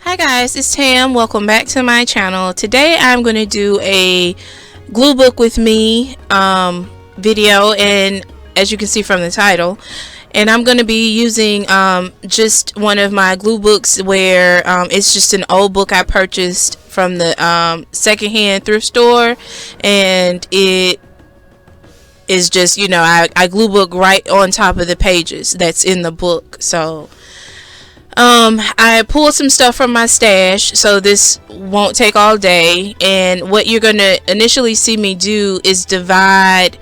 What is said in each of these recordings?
Hi guys, it's Tam. Welcome back to my channel. Today I'm going to do a glue book with me video, and as you can see from the title, and I'm going to be using just one of my glue books where it's just an old book I purchased from the secondhand thrift store, and it is just, I glue book right on top of the pages that's in the book. So I pulled some stuff from my stash, so this won't take all day, and what you're going to initially see me do is divide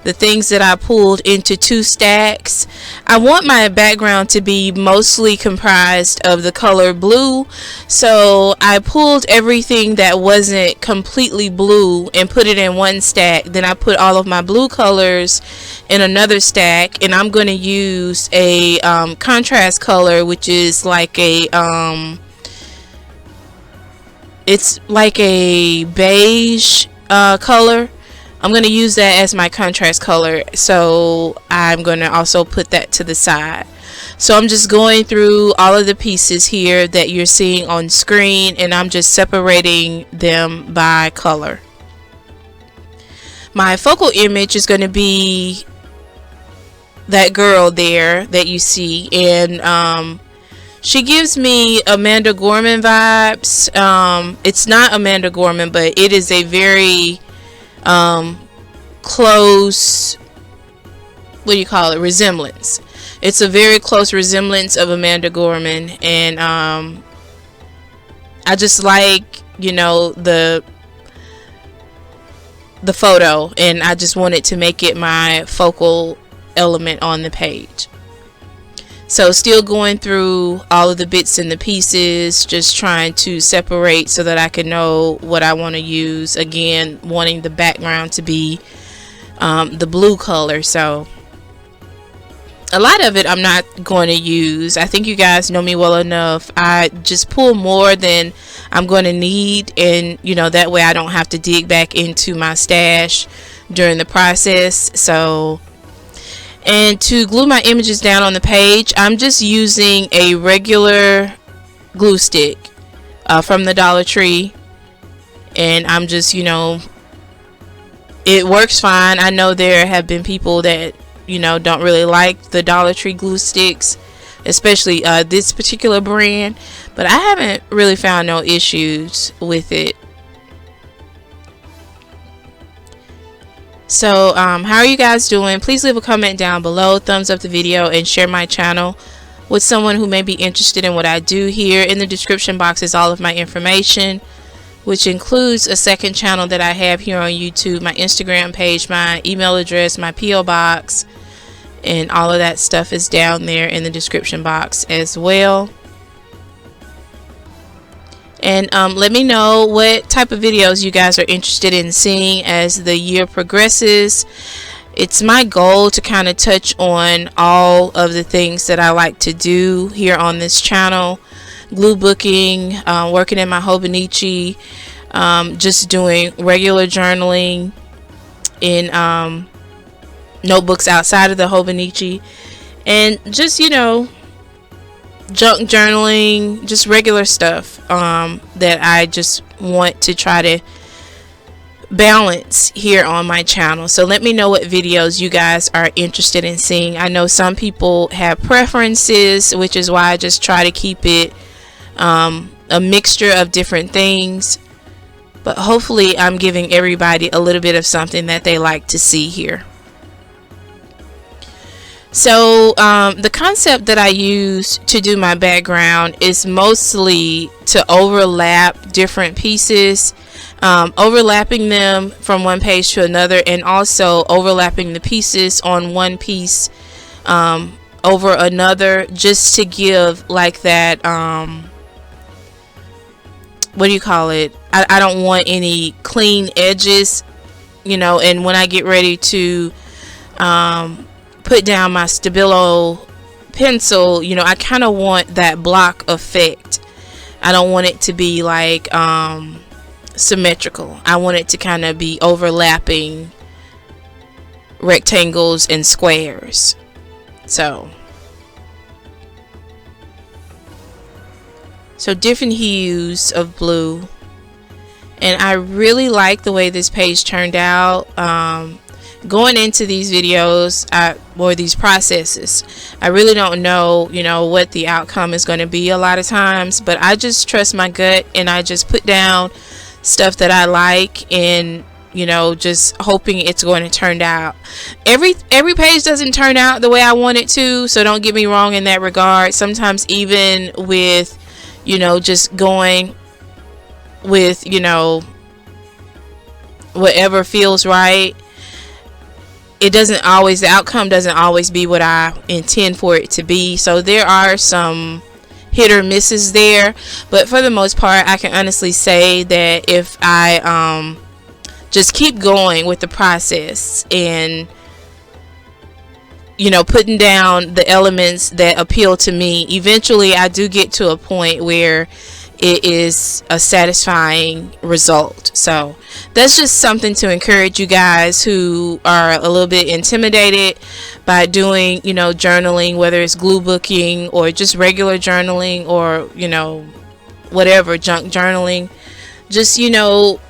the things that I pulled into two stacks. I want my background to be mostly comprised of the color blue, so I pulled everything that wasn't completely blue and put it in one stack. Then I put all of my blue colors in another stack, and I'm going to use a contrast color, which is like a it's like a beige color. I'm going to use that as my contrast color, so I'm going to also put that to the side. So I'm just going through all of the pieces here that you're seeing on screen, and I'm just separating them by color. My focal image is going to be that girl there that you see, and she gives me Amanda Gorman vibes. It's not Amanda Gorman, but it is a very close, resemblance. It's a very close resemblance of Amanda Gorman, and I just like, the photo, and I just wanted to make it my focal element on the page. So still going through all of the bits and the pieces, just trying to separate so that I can know what I want to use. Again, wanting the background to be the blue color. So a lot of it I'm not going to use. I think you guys know me well enough. I just pull more than I'm going to need, and that way I don't have to dig back into my stash during the process. So, and to glue my images down on the page, I'm just using a regular glue stick from the Dollar Tree, and I'm just, it works fine. I know there have been people that, don't really like the Dollar Tree glue sticks, especially this particular brand, but I haven't really found no issues with it. So how are you guys doing? Please leave a comment down below, thumbs up the video, and share my channel with someone who may be interested in what I do here. In the description box is all of my information, which includes a second channel that I have here on YouTube, my Instagram page, my email address, my P.O. box, and all of that stuff is down there in the description box as well. And let me know what type of videos you guys are interested in seeing as the year progresses. It's my goal to kind of touch on all of the things that I like to do here on this channel. Glue booking, working in my Hobonichi, just doing regular journaling in notebooks outside of the Hobonichi, and just, junk journaling, just regular stuff that I just want to try to balance here on my channel. So let me know what videos you guys are interested in seeing. I know some people have preferences, which is why I just try to keep it a mixture of different things, but hopefully I'm giving everybody a little bit of something that they like to see here. So the concept that I use to do my background is mostly to overlap different pieces, overlapping them from one page to another, and also overlapping the pieces on one piece over another, just to give like that, I don't want any clean edges, and when I get ready to put down my Stabilo pencil, I kind of want that block effect. I don't want it to be like symmetrical. I want it to kind of be overlapping rectangles and squares. So So different hues of blue. And I really like the way this page turned out. Going into these videos or these processes, I really don't know, what the outcome is going to be a lot of times, but I just trust my gut and I just put down stuff that I like, and just hoping it's going to turn out. Every page doesn't turn out the way I want it to, so don't get me wrong in that regard. Sometimes even with just going with whatever feels right, the outcome doesn't always be what I intend for it to be. So there are some hit or misses there, but for the most part I can honestly say that if I just keep going with the process and putting down the elements that appeal to me, eventually I do get to a point where it is a satisfying result. So that's just something to encourage you guys who are a little bit intimidated by doing journaling, whether it's glue booking or just regular journaling or whatever, junk journaling. Just build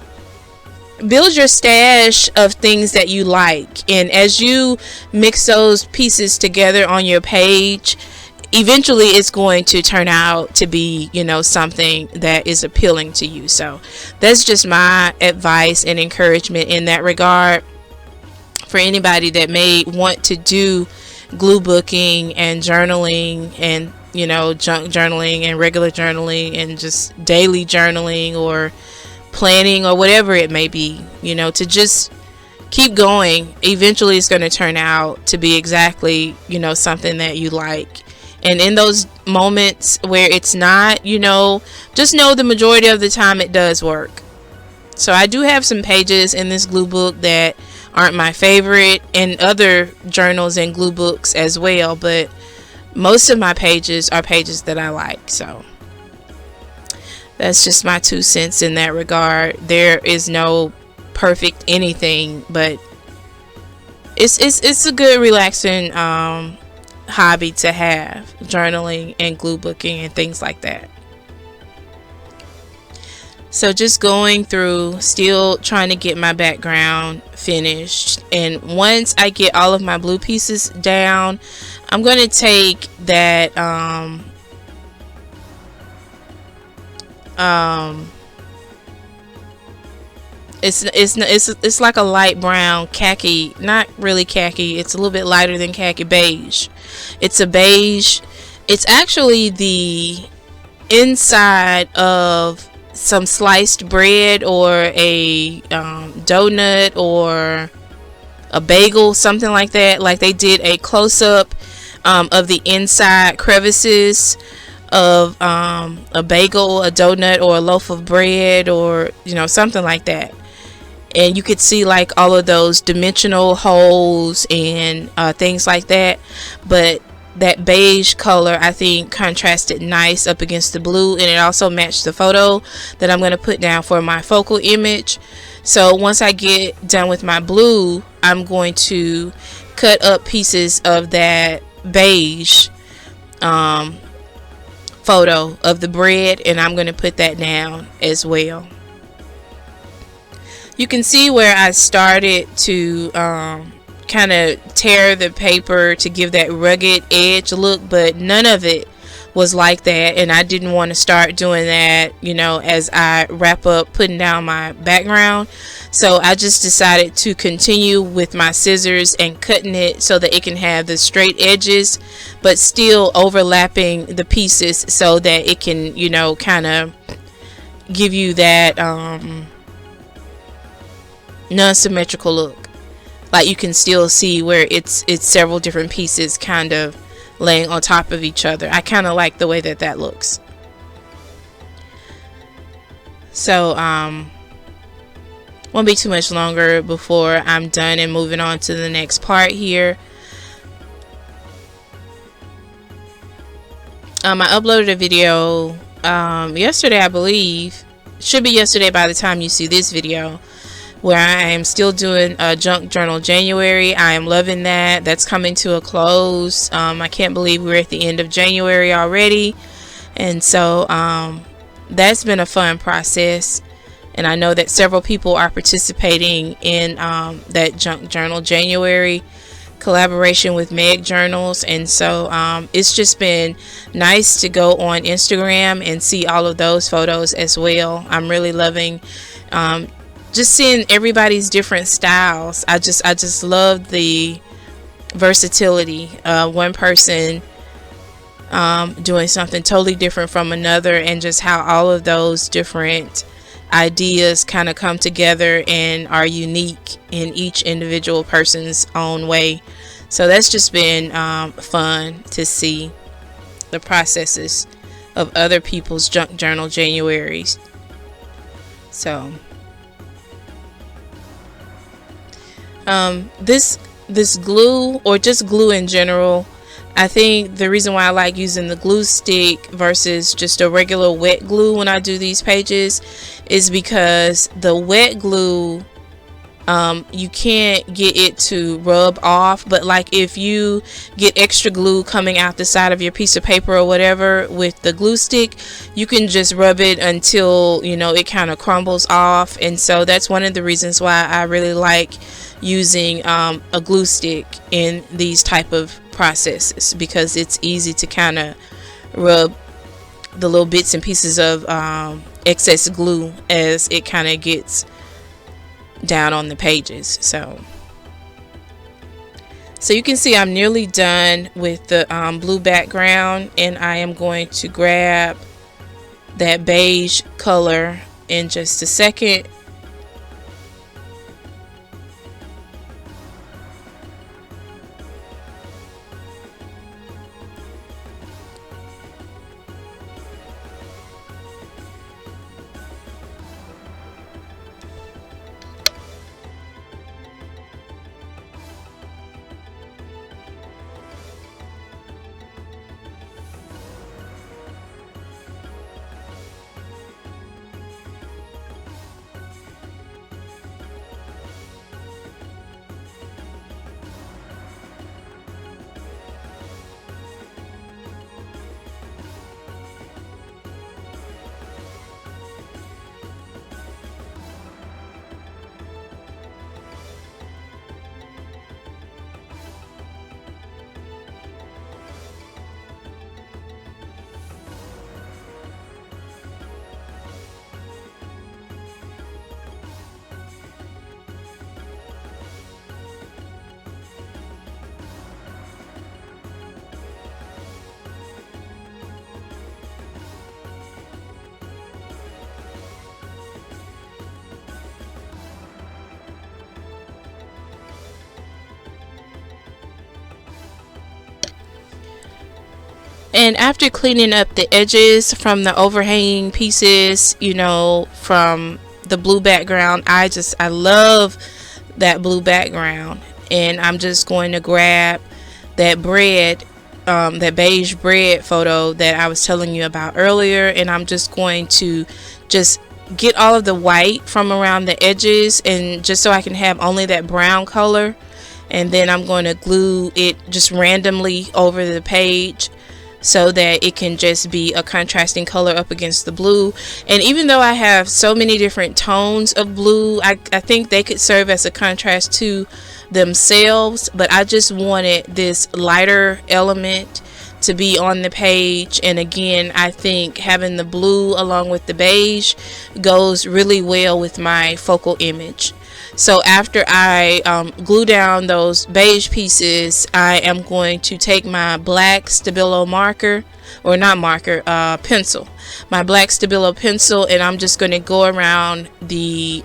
your stash of things that you like, and as you mix those pieces together on your page, eventually it's going to turn out to be something that is appealing to you. So that's just my advice and encouragement in that regard for anybody that may want to do glue booking and journaling and junk journaling and regular journaling and just daily journaling or planning or whatever it may be. To just keep going. Eventually it's going to turn out to be exactly something that you like. And in those moments where it's not, just know the majority of the time it does work. So I do have some pages in this glue book that aren't my favorite, and other journals and glue books as well, but most of my pages are pages that I like. So that's just my 2 cents in that regard. There is no perfect anything, but it's a good relaxing hobby to have, journaling and glue booking and things like that. So just going through, still trying to get my background finished, and once I get all of my blue pieces down, I'm going to take that it's like a light brown khaki, not really khaki, it's a little bit lighter than khaki, beige. It's a beige. It's actually the inside of some sliced bread or a donut or a bagel, something like that. Like they did a close-up of the inside crevices of a bagel, a donut, or a loaf of bread, or something like that. And you could see like all of those dimensional holes and things like that. But that beige color, I think, contrasted nice up against the blue, and it also matched the photo that I'm going to put down for my focal image. So once I get done with my blue, I'm going to cut up pieces of that beige photo of the bread, and I'm going to put that down as well. You can see where I started to kind of tear the paper to give that rugged edge look, but none of it was like that, and I didn't want to start doing that as I wrap up putting down my background. So I just decided to continue with my scissors and cutting it so that it can have the straight edges but still overlapping the pieces, so that it can kind of give you that non-symmetrical look. Like you can still see where it's several different pieces kind of laying on top of each other. I kind of like the way that looks. So won't be too much longer before I'm done and moving on to the next part here. I uploaded a video yesterday, I believe. Should be yesterday by the time you see this video, where I am still doing a junk journal January. I am loving that. That's coming to a close. I can't believe we're at the end of January already, And so that's been a fun process, and I know that several people are participating in that Junk Journal January collaboration with Meg Journals. And so it's just been nice to go on Instagram and see all of those photos as well. I'm really loving just seeing everybody's different styles. I just love the versatility. One person doing something totally different from another, and just how all of those different ideas kind of come together and are unique in each individual person's own way. So that's just been fun to see the processes of other people's Junk Journal Januaries. So this glue, or just glue in general, I think the reason why I like using the glue stick versus just a regular wet glue when I do these pages is because the wet glue, you can't get it to rub off, but like if you get extra glue coming out the side of your piece of paper or whatever, with the glue stick you can just rub it until, you know, it kind of crumbles off. And so that's one of the reasons why I really like using a glue stick in these type of processes, because it's easy to kind of rub the little bits and pieces of excess glue as it kind of gets down on the pages. So you can see I'm nearly done with the blue background, and I am going to grab that beige color in just a second. And after cleaning up the edges from the overhanging pieces, you know, from the blue background, I love that blue background. And I'm just going to grab that bread, that beige bread photo that I was telling you about earlier, and I'm just going to just get all of the white from around the edges, and just so I can have only that brown color. And then I'm going to glue it just randomly over the page, so that it can just be a contrasting color up against the blue. And even though I have so many different tones of blue, I think they could serve as a contrast to themselves, but I just wanted this lighter element to be on the page. And again, I think having the blue along with the beige goes really well with my focal image. So after I glue down those beige pieces, I am going to take my black Stabilo marker, or not marker, pencil, my black Stabilo pencil, and I'm just going to go around the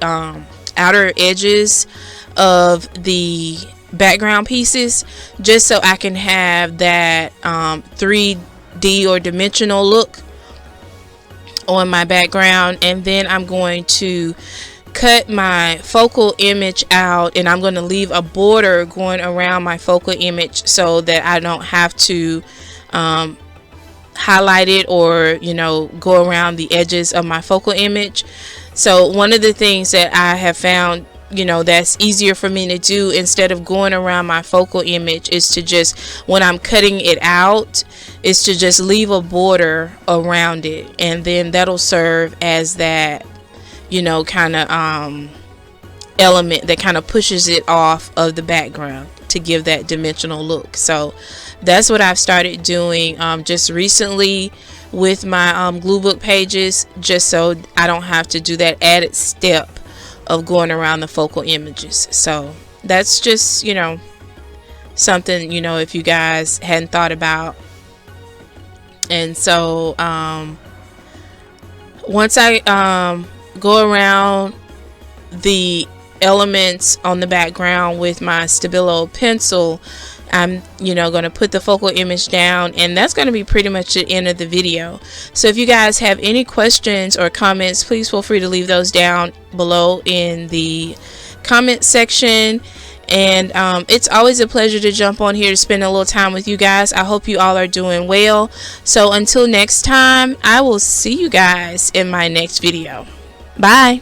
outer edges of the background pieces, just so I can have that 3D or dimensional look on my background. And then I'm going to cut my focal image out, and I'm going to leave a border going around my focal image so that I don't have to highlight it or, you know, go around the edges of my focal image. So one of the things that I have found you know, that's easier for me to do instead of going around my focal image, is to just, when I'm cutting it out, is to just leave a border around it, and then that'll serve as that, you know, kind of element that kind of pushes it off of the background to give that dimensional look. So that's what I've started doing just recently with my glue book pages, just so I don't have to do that added step of going around the focal images. So that's just, you know, something, you know, if you guys hadn't thought about. And so once I go around the elements on the background with my Stabilo pencil, I'm, you know, going to put the focal image down, and that's going to be pretty much the end of the video. So if you guys have any questions or comments, please feel free to leave those down below in the comment section. And it's always a pleasure to jump on here to spend a little time with you guys. I hope you all are doing well. So until next time, I will see you guys in my next video. Bye.